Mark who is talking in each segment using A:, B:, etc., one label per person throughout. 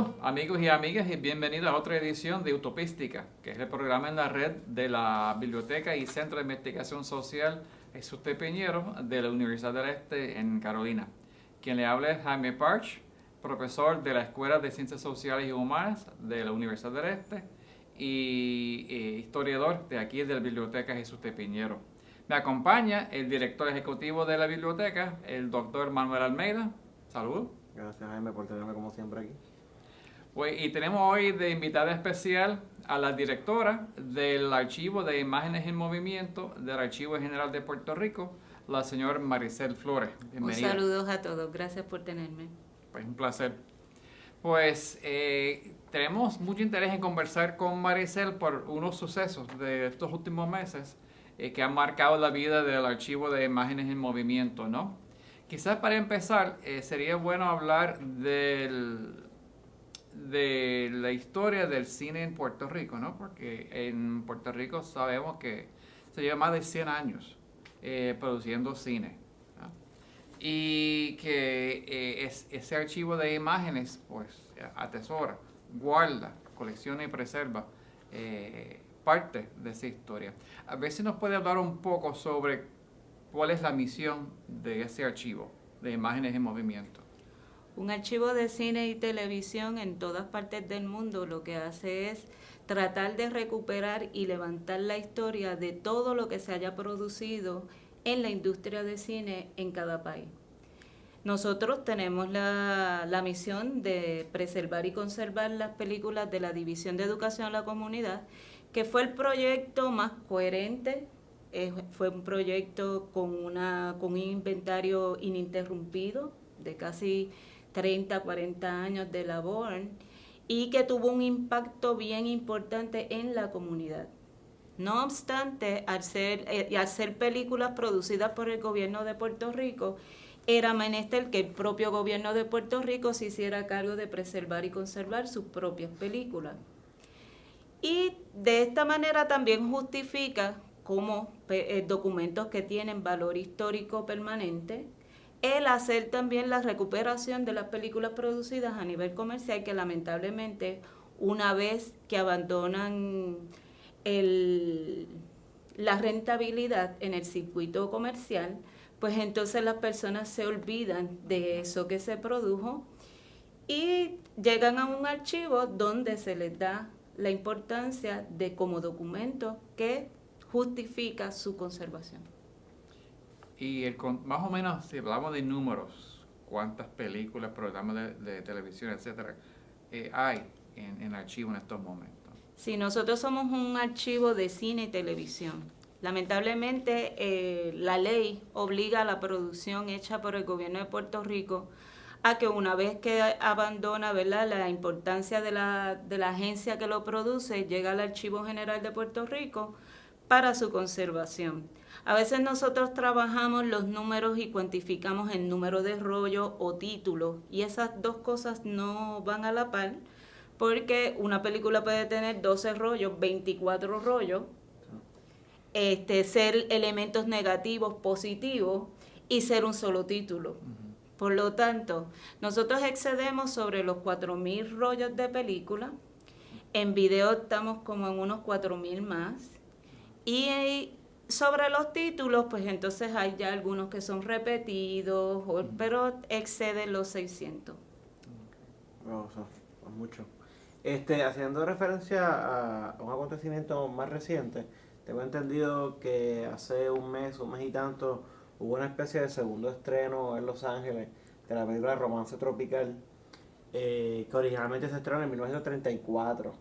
A: Saludos amigos y amigas y bienvenidos a otra edición de Utopística, que es el programa en la red de la Biblioteca y Centro de Investigación Social Jesús T. Piñero de la Universidad del Este en Carolina. Quien le habla es Jaime Parch, profesor de la Escuela de Ciencias Sociales y Humanas de la Universidad del Este y historiador de aquí de la Biblioteca Jesús T. Piñero. Me acompaña el director ejecutivo de la biblioteca, el doctor Manuel Almeida. Saludos.
B: Gracias, Jaime, por tenerme como siempre aquí.
A: Pues, y tenemos hoy de invitada especial a la directora del Archivo de Imágenes en Movimiento del Archivo General de Puerto Rico, la señora Maricel Flores. Bienvenida.
C: Un saludo a todos, gracias por tenerme.
A: Pues un placer. Pues tenemos mucho interés en conversar con Maricel por unos sucesos de estos últimos meses que han marcado la vida del Archivo de Imágenes en Movimiento, ¿no? Quizás para empezar sería bueno hablar de la historia del cine en Puerto Rico, ¿no? Porque en Puerto Rico sabemos que se lleva más de 100 años produciendo cine, ¿no? Y que ese archivo de imágenes pues atesora, guarda, colecciona y preserva parte de esa historia. A ver si nos puede hablar un poco sobre cuál es la misión de ese archivo de imágenes en movimiento.
C: Un archivo de cine y televisión en todas partes del mundo lo que hace es tratar de recuperar y levantar la historia de todo lo que se haya producido en la industria de cine en cada país. Nosotros tenemos la misión de preservar y conservar las películas de la División de Educación a la Comunidad, que fue el proyecto más coherente. Fue un proyecto con un inventario ininterrumpido de casi 30, 40 años de labor y que tuvo un impacto bien importante en la comunidad. No obstante, al ser películas producidas por el gobierno de Puerto Rico, era menester que el propio gobierno de Puerto Rico se hiciera cargo de preservar y conservar sus propias películas. Y de esta manera también justifica como documentos que tienen valor histórico permanente, el hacer también la recuperación de las películas producidas a nivel comercial que lamentablemente una vez que abandonan la rentabilidad en el circuito comercial, pues entonces las personas se olvidan de eso que se produjo y llegan a un archivo donde se les da la importancia de como documento que justifica su conservación.
A: Y más o menos, si hablamos de números, cuántas películas, programas de televisión, etcétera, hay en archivo en estos momentos.
C: Sí, nosotros somos un archivo de cine y televisión. Lamentablemente, la ley obliga a la producción hecha por el gobierno de Puerto Rico a que una vez que abandona, ¿verdad?, la importancia de la agencia que lo produce, llega al Archivo General de Puerto Rico para su conservación. A veces nosotros trabajamos los números y cuantificamos el número de rollos o títulos, y esas dos cosas no van a la par, porque una película puede tener 12 rollos, 24 rollos, ser elementos negativos, positivos, y ser un solo título. Por lo tanto, nosotros excedemos sobre los 4.000 rollos de película. En video estamos como en unos 4.000 más. Y sobre los títulos, pues entonces hay ya algunos que son repetidos, pero exceden los 600.
B: Wow, eso es mucho. Haciendo referencia a un acontecimiento más reciente, tengo entendido que hace un mes y tanto, hubo una especie de segundo estreno en Los Ángeles de la película Romance Tropical, que originalmente se estrenó en 1934.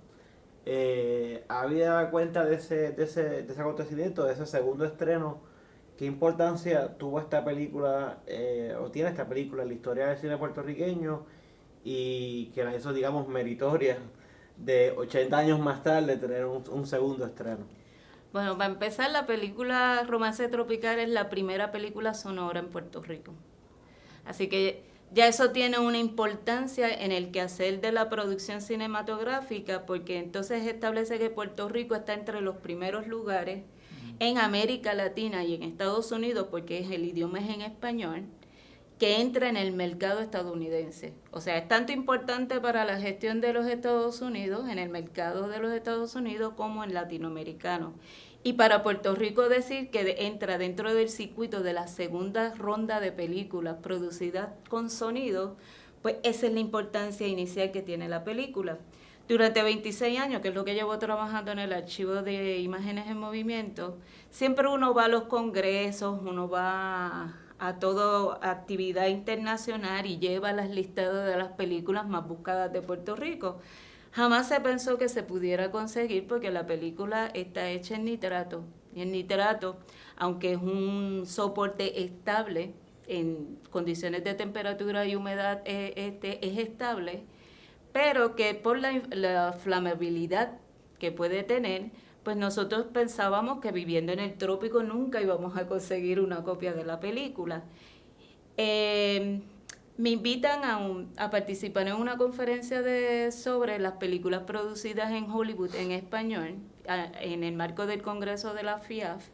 B: ¿Había cuenta de ese acontecimiento, de ese segundo estreno? ¿Qué importancia tuvo esta película, o tiene esta película en la historia del cine puertorriqueño? Y que la hizo, digamos, meritoria de 80 años más tarde tener un segundo estreno.
C: Bueno, para empezar, la película Romance Tropical es la primera película sonora en Puerto Rico. Así que ya eso tiene una importancia en el quehacer de la producción cinematográfica, porque entonces establece que Puerto Rico está entre los primeros lugares en América Latina y en Estados Unidos, porque el idioma es en español, que entra en el mercado estadounidense. O sea, es tanto importante para la gestión de los Estados Unidos, en el mercado de los Estados Unidos, como en latinoamericano. Y para Puerto Rico decir que entra dentro del circuito de la segunda ronda de películas producidas con sonido, pues esa es la importancia inicial que tiene la película. Durante 26 años, que es lo que llevo trabajando en el archivo de imágenes en movimiento, siempre uno va a los congresos, uno va a toda actividad internacional y lleva las listadas de las películas más buscadas de Puerto Rico. Jamás se pensó que se pudiera conseguir porque la película está hecha en nitrato. Y el nitrato, aunque es un soporte estable, en condiciones de temperatura y humedad es estable, pero que por la flamabilidad que puede tener, pues nosotros pensábamos que viviendo en el trópico nunca íbamos a conseguir una copia de la película. Me invitan a participar en una conferencia sobre las películas producidas en Hollywood en español, en el marco del Congreso de la FIAF,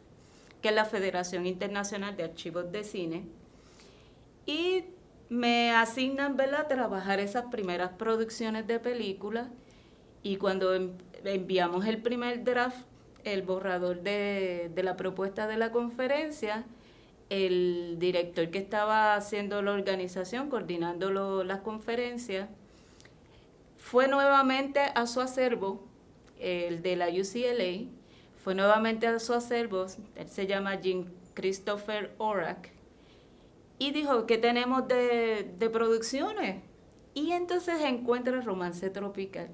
C: que es la Federación Internacional de Archivos de Cine, y me asignan, ¿verdad?, trabajar esas primeras producciones de películas, y cuando enviamos el primer draft, el borrador de la propuesta de la conferencia, el director que estaba haciendo la organización, coordinando las conferencias, fue nuevamente a su acervo, el de la UCLA, fue nuevamente a su acervo, él se llama Jean Christopher Orac, y dijo, ¿qué tenemos de producciones? Y entonces encuentra Romance Tropical.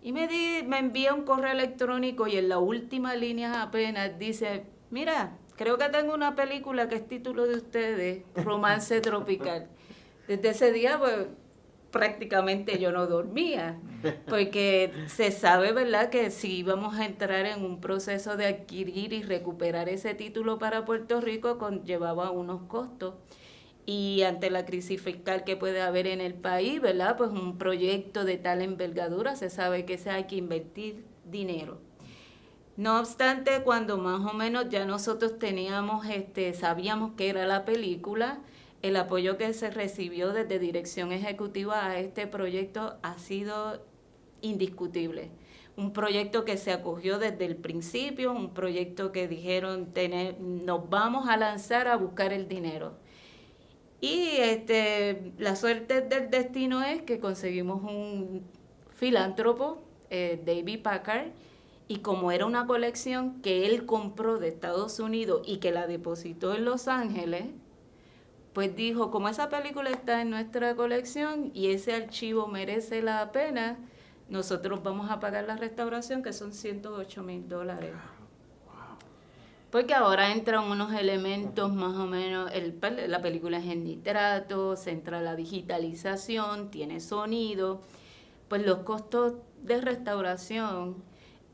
C: Y me envía un correo electrónico y en la última línea apenas dice, mira, creo que tengo una película que es título de ustedes, Romance Tropical. Desde ese día, pues, prácticamente yo no dormía, porque se sabe, ¿verdad?, que si íbamos a entrar en un proceso de adquirir y recuperar ese título para Puerto Rico, conllevaba unos costos. Y ante la crisis fiscal que puede haber en el país, ¿verdad?, pues un proyecto de tal envergadura se sabe que se hay que invertir dinero. No obstante, cuando más o menos ya nosotros teníamos, sabíamos que era la película, el apoyo que se recibió desde dirección ejecutiva a este proyecto ha sido indiscutible. Un proyecto que se acogió desde el principio, un proyecto que dijeron, nos vamos a lanzar a buscar el dinero. Y la suerte del destino es que conseguimos un filántropo, David Packard, y como era una colección que él compró de Estados Unidos y que la depositó en Los Ángeles, pues dijo, como esa película está en nuestra colección y ese archivo merece la pena, nosotros vamos a pagar la restauración, que son $108,000. Porque ahora entran unos elementos más o menos, la película es en nitrato, se entra la digitalización, tiene sonido, pues los costos de restauración,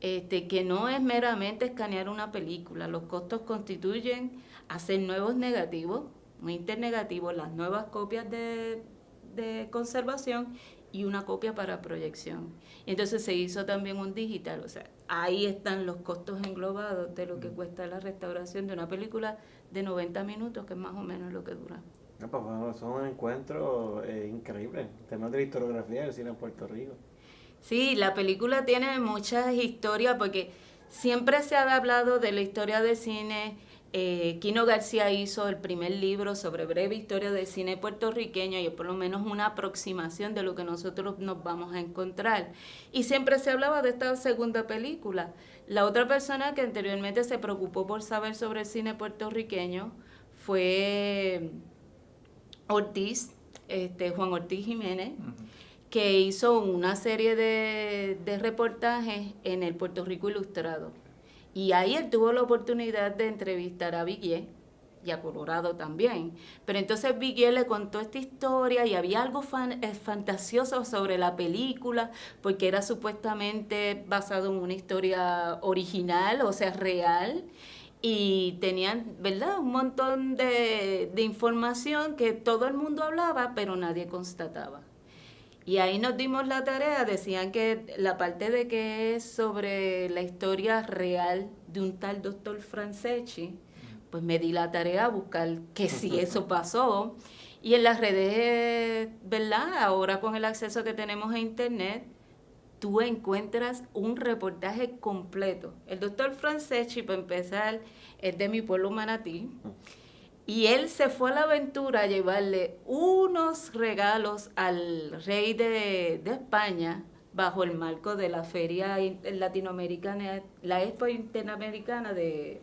C: que no es meramente escanear una película, los costos constituyen hacer nuevos negativos, un internegativo, las nuevas copias de conservación y una copia para proyección. Y entonces se hizo también un digital, o sea, ahí están los costos englobados de lo que cuesta la restauración de una película de 90 minutos, que es más o menos lo que dura.
B: No, pues bueno, eso es un encuentro increíble, en temas de la historiografía del cine en Puerto Rico.
C: Sí, la película tiene muchas historias porque siempre se ha hablado de la historia del cine. Quino García hizo el primer libro sobre breve historia del cine puertorriqueño y es por lo menos una aproximación de lo que nosotros nos vamos a encontrar. Y siempre se hablaba de esta segunda película. La otra persona que anteriormente se preocupó por saber sobre el cine puertorriqueño fue Ortiz, Juan Ortiz Jiménez, que hizo una serie de reportajes en el Puerto Rico Ilustrado. Y ahí él tuvo la oportunidad de entrevistar a Viguier y a Colorado también. Pero entonces Viguier le contó esta historia y había algo fantasioso sobre la película, porque era supuestamente basado en una historia original, o sea, real. Y tenían, ¿verdad?, un montón de información que todo el mundo hablaba, pero nadie constataba. Y ahí nos dimos la tarea, decían que la parte de que es sobre la historia real de un tal doctor Franceschi, pues me di la tarea a buscar que si eso pasó. Y en las redes, ¿verdad? Ahora con el acceso que tenemos a Internet, tú encuentras un reportaje completo. El doctor Franceschi, para empezar, es de mi pueblo Manatí. Y él se fue a la aventura a llevarle unos regalos al rey de España bajo el marco de la feria latinoamericana, la Expo Interamericana de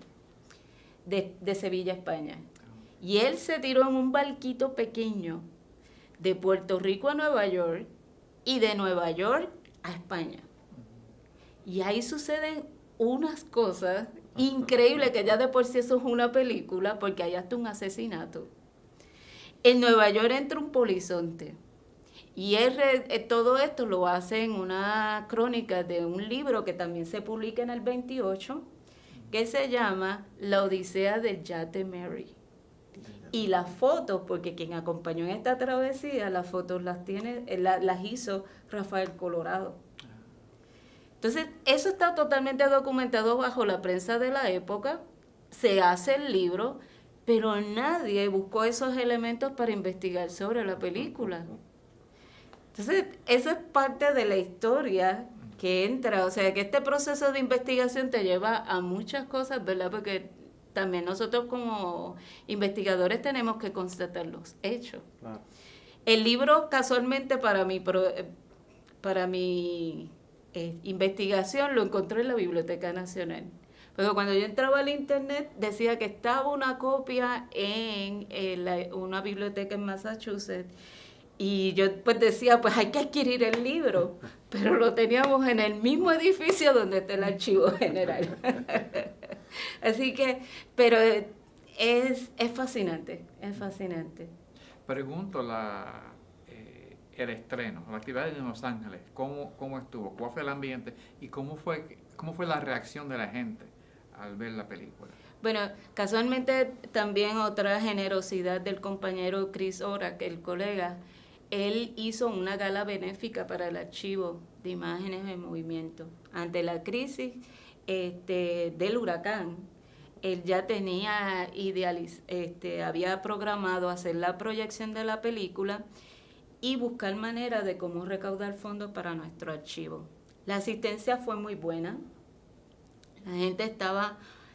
C: Sevilla, España. Y él se tiró en un barquito pequeño de Puerto Rico a Nueva York y de Nueva York a España. Y ahí suceden unas cosas increíbles, que ya de por sí eso es una película, porque hay hasta un asesinato. En Nueva York entra un polizonte. Y todo esto lo hace en una crónica de un libro que también se publica en el 28, que se llama La Odisea del Yate Mary. Y las fotos, porque quien acompañó en esta travesía, las fotos las hizo Rafael Colorado. Entonces, eso está totalmente documentado bajo la prensa de la época, se hace el libro, pero nadie buscó esos elementos para investigar sobre la película. Entonces, eso es parte de la historia que entra, o sea, que este proceso de investigación te lleva a muchas cosas, ¿verdad? Porque también nosotros como investigadores tenemos que constatar los hechos. Claro. El libro, casualmente, para mi investigación, lo encontré en la Biblioteca Nacional. Pero cuando yo entraba al internet, decía que estaba una copia en una biblioteca en Massachusetts. Y yo pues decía, pues hay que adquirir el libro, pero lo teníamos en el mismo edificio donde está el archivo general. Así que, pero es fascinante, es fascinante.
A: Pregunto el estreno, la actividad en Los Ángeles, ¿cómo estuvo? ¿Cuál fue el ambiente? ¿Y cómo fue la reacción de la gente al ver la película?
C: Bueno, casualmente también otra generosidad del compañero Chris Ora, que el colega, él hizo una gala benéfica para el archivo de imágenes en movimiento. Ante la crisis del huracán, él ya tenía había programado hacer la proyección de la película y buscar maneras de cómo recaudar fondos para nuestro archivo. La asistencia fue muy buena. La gente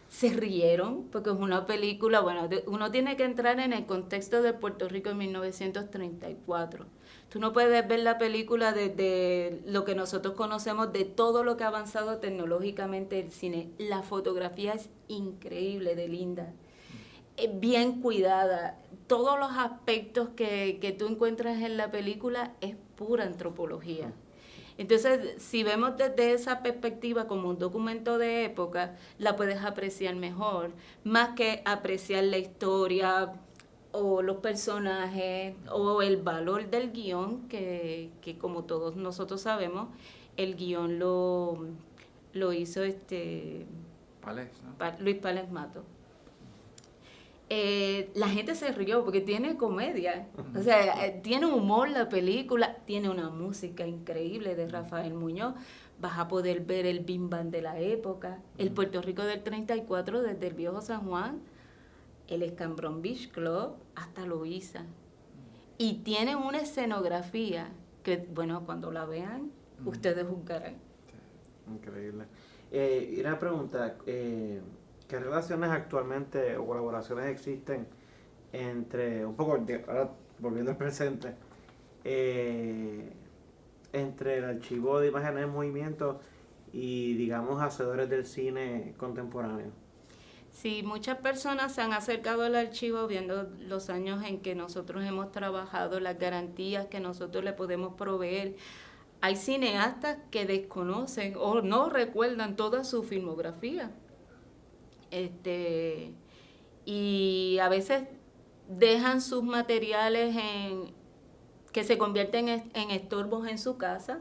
C: se rieron, porque es una película, bueno, uno tiene que entrar en el contexto de Puerto Rico en 1934. Tú no puedes ver la película desde lo que nosotros conocemos, de todo lo que ha avanzado tecnológicamente el cine. La fotografía es increíble, de linda, bien cuidada. Todos los aspectos que tú encuentras en la película es pura antropología. Entonces, si vemos desde esa perspectiva como un documento de época, la puedes apreciar mejor, más que apreciar la historia o los personajes o el valor del guión, que como todos nosotros sabemos, el guión lo hizo Luis Pález Mato. La gente se rió porque tiene comedia, o sea, tiene humor la película, tiene una música increíble de Rafael Muñoz, vas a poder ver el bim bam de la época, el Puerto Rico del 34 desde el viejo San Juan, el Escambrón Beach Club hasta Loíza, y tiene una escenografía que, bueno, cuando la vean, ustedes juzgarán.
B: Increíble. Y una pregunta, ¿qué relaciones actualmente o colaboraciones existen entre, un poco, ahora volviendo al presente, entre el archivo de imágenes en movimiento y, digamos, hacedores del cine contemporáneo?
C: Sí, muchas personas se han acercado al archivo viendo los años en que nosotros hemos trabajado, las garantías que nosotros le podemos proveer. Hay cineastas que desconocen o no recuerdan toda su filmografía. Y a veces dejan sus materiales que se convierten en estorbos en su casa,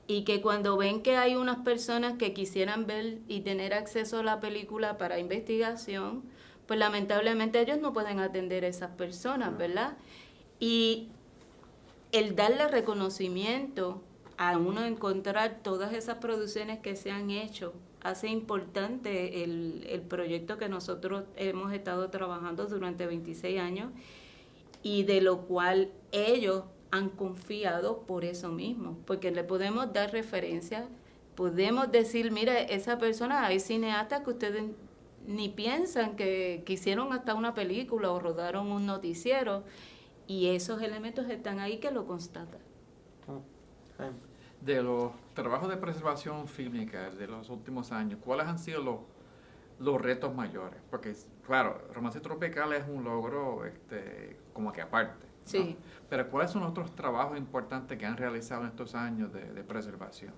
C: y que cuando ven que hay unas personas que quisieran ver y tener acceso a la película para investigación, pues lamentablemente ellos no pueden atender a esas personas, ¿verdad? Y el darle reconocimiento a uno, encontrar todas esas producciones que se han hecho, hace importante el proyecto que nosotros hemos estado trabajando durante 26 años y de lo cual ellos han confiado por eso mismo, porque le podemos dar referencia, podemos decir, mira, esa persona, hay cineastas que ustedes ni piensan que hicieron hasta una película o rodaron un noticiero, y esos elementos están ahí que lo constatan.
A: De los trabajos de preservación fílmica de los últimos años, ¿cuáles han sido los retos mayores? Porque, claro, Romance Tropical es un logro como que aparte, ¿no?
C: Sí.
A: Pero ¿cuáles son otros trabajos importantes que han realizado en estos años de preservación?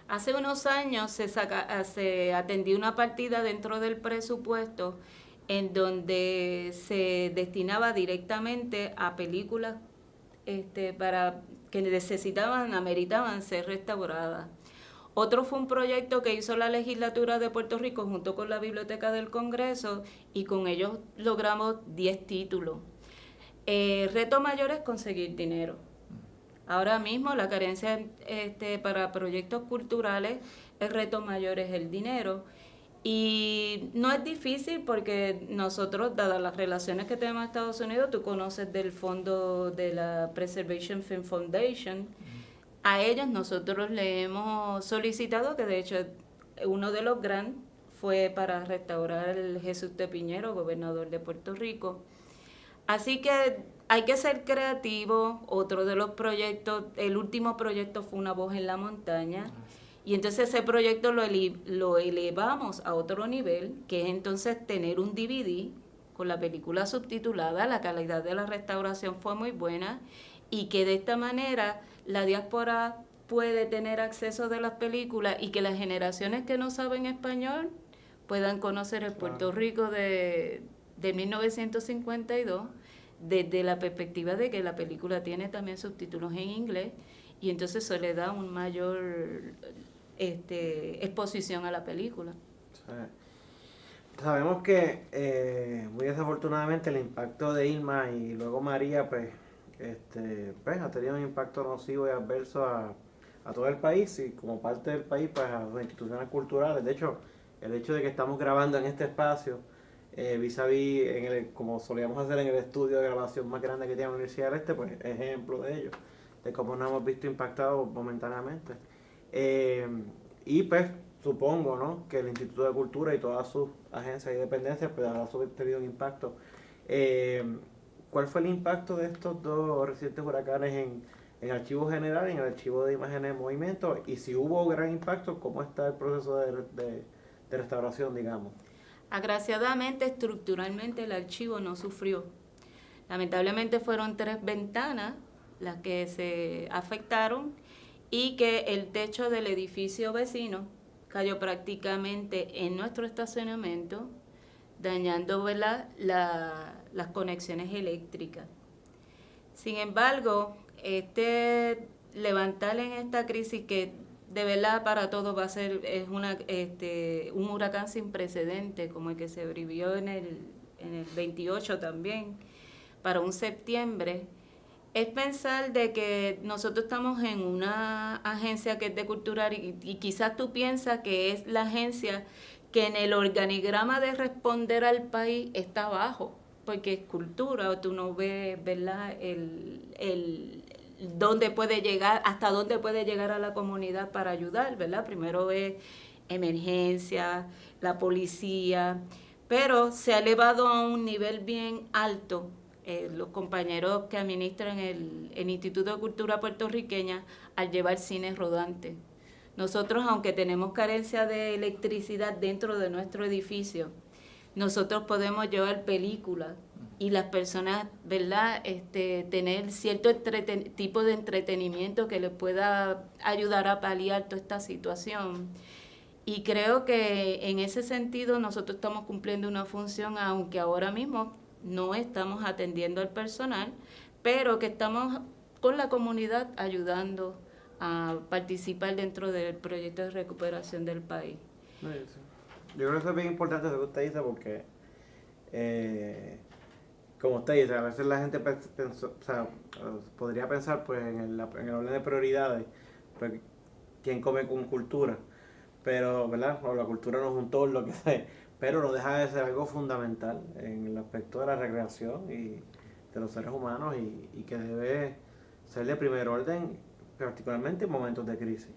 C: Hace unos años se atendió una partida dentro del presupuesto en donde se destinaba directamente a películas para que ameritaban ser restauradas. Otro fue un proyecto que hizo la Legislatura de Puerto Rico junto con la Biblioteca del Congreso, y con ellos logramos 10 títulos. El reto mayor es conseguir dinero. Ahora mismo la carencia para proyectos culturales, el reto mayor es el dinero. Y no es difícil porque nosotros, dadas las relaciones que tenemos en Estados Unidos, tú conoces del fondo de la Preservation Film Foundation, a ellos nosotros le hemos solicitado, que de hecho uno de los grants fue para restaurar el Jesús de Piñero, gobernador de Puerto Rico. Así que hay que ser creativo. Otro de los proyectos, el último proyecto fue Una voz en la montaña. Y entonces ese proyecto lo elevamos a otro nivel, que es entonces tener un DVD con la película subtitulada. La calidad de la restauración fue muy buena, y que de esta manera la diáspora puede tener acceso de las películas, y que las generaciones que no saben español puedan conocer el Puerto Rico de 1952 desde la perspectiva de que la película tiene también subtítulos en inglés, y entonces eso le da un mayor exposición a la película.
B: Sabemos que muy desafortunadamente el impacto de Irma y luego María pues ha tenido un impacto nocivo y adverso a todo el país, y como parte del país pues a las instituciones culturales. De hecho, el hecho de que estamos grabando en este espacio vis a vis, como solíamos hacer en el estudio de grabación más grande que tiene la Universidad del Este, pues es ejemplo de ello, de cómo nos hemos visto impactados momentáneamente. Y pues supongo, ¿no?, que el Instituto de Cultura y todas sus agencias y dependencias pues habrá tenido un impacto. ¿Cuál fue el impacto de estos dos recientes huracanes en el Archivo General y en el Archivo de Imágenes en Movimiento? Y si hubo gran impacto, ¿cómo está el proceso de restauración, digamos?
C: Agraciadamente, estructuralmente el archivo no sufrió. Lamentablemente fueron 3 ventanas las que se afectaron, y que el techo del edificio vecino cayó prácticamente en nuestro estacionamiento, dañando, ¿verdad?, las conexiones eléctricas. Sin embargo, levantar en esta crisis, que de verdad para todos va a ser un huracán sin precedente, como el que se vivió en el 28 también, para un septiembre, es pensar de que nosotros estamos en una agencia que es de cultura, y quizás tú piensas que es la agencia que en el organigrama de responder al país está abajo, porque es cultura, o tú no ves, ¿verdad?, dónde puede llegar, hasta dónde puede llegar a la comunidad para ayudar, ¿verdad? Primero es emergencia, la policía, pero se ha elevado a un nivel bien alto. Los compañeros que administran el Instituto de Cultura puertorriqueña al llevar cines rodantes. Nosotros, aunque tenemos carencia de electricidad dentro de nuestro edificio, nosotros podemos llevar películas, y las personas, ¿verdad?, tener cierto tipo de entretenimiento que les pueda ayudar a paliar toda esta situación. Y creo que en ese sentido nosotros estamos cumpliendo una función, aunque ahora mismo no estamos atendiendo al personal, pero que estamos con la comunidad ayudando a participar dentro del proyecto de recuperación del país.
B: Yo creo que eso es bien importante lo que usted dice, porque como usted dice, a veces la gente podría pensar pues en el orden de prioridades, pues quién come con cultura, pero ¿verdad? O la cultura no es un todo lo que sea, pero no deja de ser algo fundamental en el aspecto de la recreación y de los seres humanos y que debe ser de primer orden, particularmente en momentos de crisis.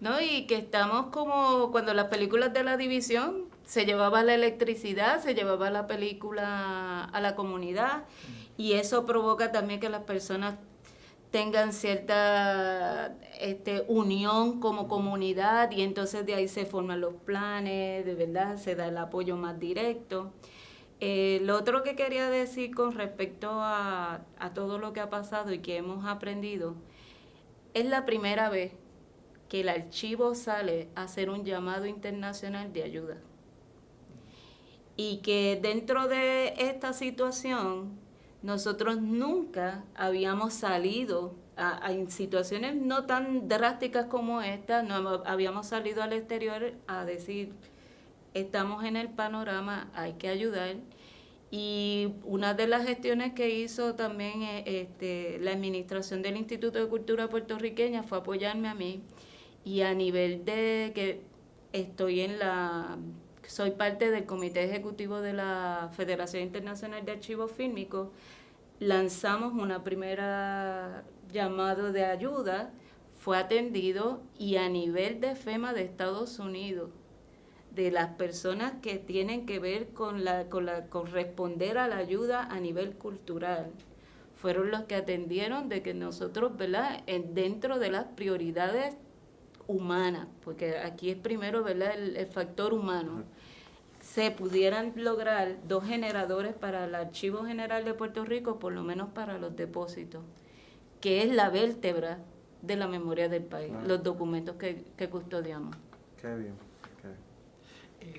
C: ¿No? Y que estamos como cuando las películas de La División se llevaba la electricidad, se llevaba la película a la comunidad y eso provoca también que las personas tengan cierta unión como comunidad y entonces de ahí se forman los planes, de verdad se da el apoyo más directo. Lo otro que quería decir con respecto a todo lo que ha pasado y que hemos aprendido, es la primera vez que el archivo sale a hacer un llamado internacional de ayuda. Y que dentro de esta situación, nosotros nunca habíamos salido en situaciones no tan drásticas como esta, no habíamos salido al exterior a decir, estamos en el panorama, hay que ayudar. Y una de las gestiones que hizo también la administración del Instituto de Cultura Puertorriqueña fue apoyarme a mí. Y a nivel de que soy parte del comité ejecutivo de la Federación Internacional de Archivos Fílmicos, lanzamos una primera llamado de ayuda, fue atendido y a nivel de FEMA de Estados Unidos, de las personas que tienen que ver con responder a la ayuda a nivel cultural, fueron los que atendieron de que nosotros, ¿verdad?, dentro de las prioridades humanas, porque aquí es primero, ¿verdad?, el factor humano, se pudieran lograr 2 generadores para el Archivo General de Puerto Rico, por lo menos para los depósitos, que es la vértebra de la memoria del país, los documentos que custodiamos.
B: Qué bien.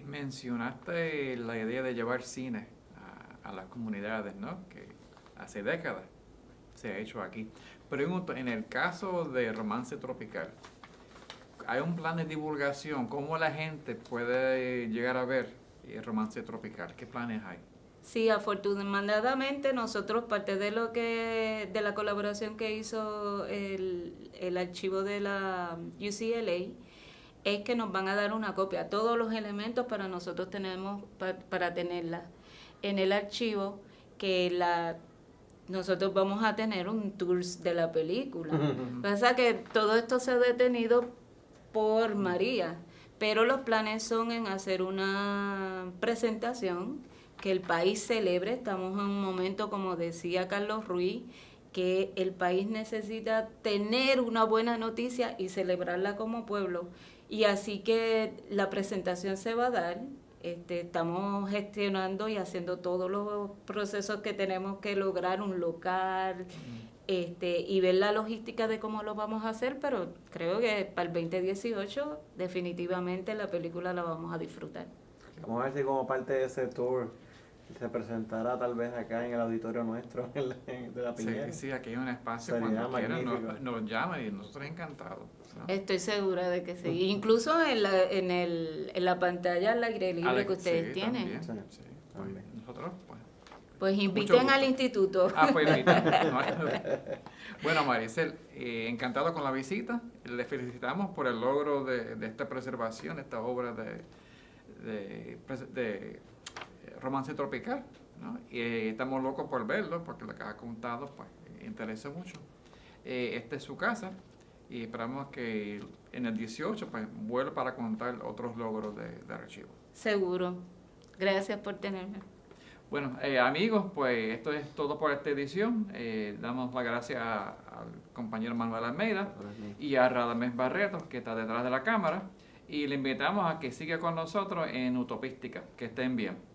A: Mencionaste la idea de llevar cine a las comunidades, ¿no? Que hace décadas se ha hecho aquí. Pregunto, en el caso de Romance Tropical, ¿hay un plan de divulgación? ¿Cómo la gente puede llegar a ver Romance Tropical? ¿Qué planes hay?
C: Sí, afortunadamente nosotros, parte de la colaboración que hizo el archivo de la UCLA, es que nos van a dar una copia, todos los elementos para nosotros tenemos para tenerla en el archivo, que nosotros vamos a tener un tour de la película. Pasa que todo esto se ha detenido por María, pero los planes son en hacer una presentación que el país celebre. Estamos en un momento, como decía Carlos Ruiz, que el país necesita tener una buena noticia y celebrarla como pueblo. Y así que la presentación se va a dar. Estamos gestionando y haciendo todos los procesos que tenemos que lograr, un local, y ver la logística de cómo lo vamos a hacer, pero creo que para el 2018 definitivamente la película la vamos a disfrutar.
B: Vamos a ver si como parte de ese tour se presentará tal vez acá en el auditorio nuestro de la Piñera.
A: Sí, aquí hay un espacio.
B: Sería
A: cuando quieran
B: magnífico.
A: nos llaman y nosotros encantados, ¿no?
C: Estoy segura de que sí. Incluso en la pantalla al aire libre que ustedes tienen.
A: También, sí.
B: También.
A: Nosotros,
C: Pues inviten al instituto.
A: Pues inviten. Bueno, Maricel, encantado con la visita. Le felicitamos por el logro de esta preservación, de esta obra de Romance Tropical, ¿no? Y estamos locos por verlo, porque lo que ha contado pues interesa mucho. Esta es su casa y esperamos que en el 18 pues vuelva para contar otros logros de archivo.
C: Seguro. Gracias por tenerme.
A: Bueno, amigos, pues esto es todo por esta edición. Damos las gracias al compañero Manuel Almeida y a Radamés Barreto, que está detrás de la cámara, y le invitamos a que siga con nosotros en Utopística. Que estén bien.